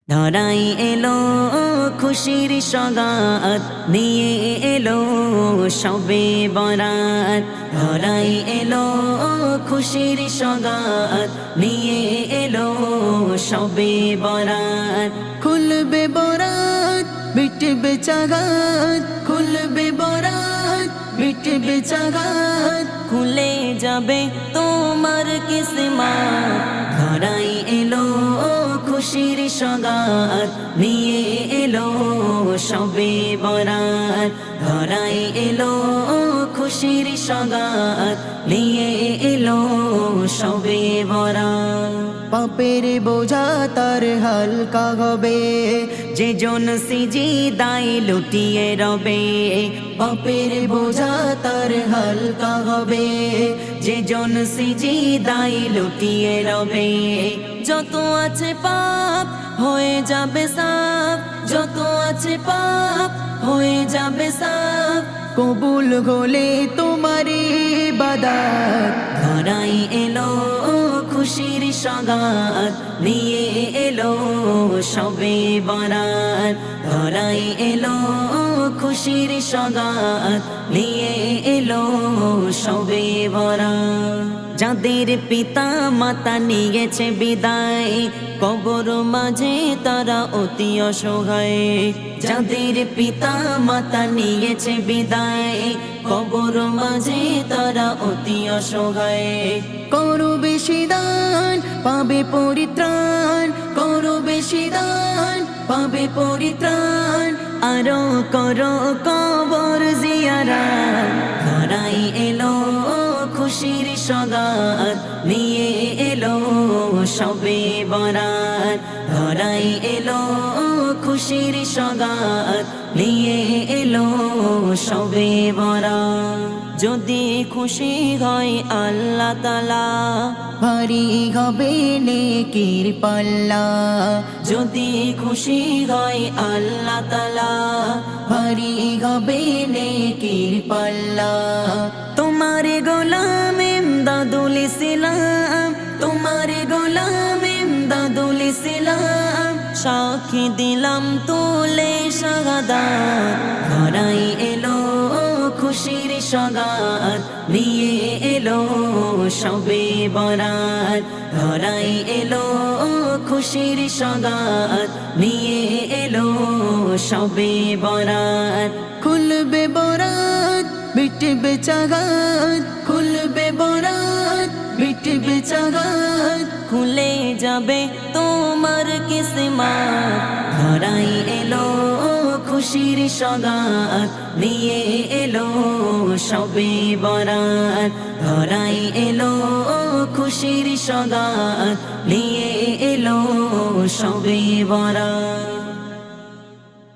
ধরাই এলো খুশির সগাত নিয়ে এলো সবে বরাত। ধরাই এলো খুশির সগাত নিয়ে এলো সবে বরাত। খুলবে বরাত মিটবে চাগাত, খুলবে বরাত মিটবে চাগাত, খুলে যাবে তোমার কিসমত। ধরাই এলো খুশির সগাত নিয়ে এলো সবে বরাত। ধরাই এলো খুশির সগাত নিয়ে এলো সবে বরাত। পাপের বোঝা তার হালকা হবে, যে জন সিজদায় লুটিয়ে রবে। পাপের বোঝা তার হালকা হবে, যে জন সিজদায় লুটিয়ে রবে। যত আছে পাপ হয়ে যাবে সাফ, যত আছে পাপ হয়ে যাবে সাফ, কবুল হলে তোমারি ইবাদত। ধরাই এলো খুশির সগাত নিয়ে এলো সবে বরাত। ধরাই এলো খুশির সগাত নিয়ে এলো সবে বরাত। যাদের পিতা মাতা নিয়েছে বিদায়, কবর মাঝে তারা অতি অসহায়। যাদের পিতা মাতা নিয়েছে বিদায়, কবর মাঝে তারা অতি অসহায়। করো বেশি দান পাবে পরিত্রাণ, করো বেশি দান পাবে পরিত্রাণ, আরো করো কবর জিয়ারত। ধরাই এলো খুশির সগাত নিয়ে এলো সবে বরাত। ধরাই এলো খুশির সগাত নিয়ে এলো সবে বরাত। যদি খুশি হয় আল্লাহ তাআলা, ভারী হবে নেকির পাল্লা। যদি খুশি হয় আল্লাহ তাআলা, ভারী হবে নেকির পাল্লা। তোমার গোলাম ইমদাদুল ইসলাম, তোমার গোলাম ইমদাদুল ইসলাম, সাক্ষী দিলাম তুলে শাহাদাত। ধরাই এলো খুশির সগাত নিয়ে এলো সবে বরাত। ধরাই এলো খুশির সগাত নিয়ে এলো সবে বরাত। খুলবে বরাত মিটবে চাগাত, খুলবে বরাত মিটবে চাগাত, খুলে যাবে তোমার কিসমত। ধরাই এলো খুশির সগাত নিয়ে এলো সবে বরাত। ধরাই এলো খুশির সগাত নিয়ে এলো সবে বরাত।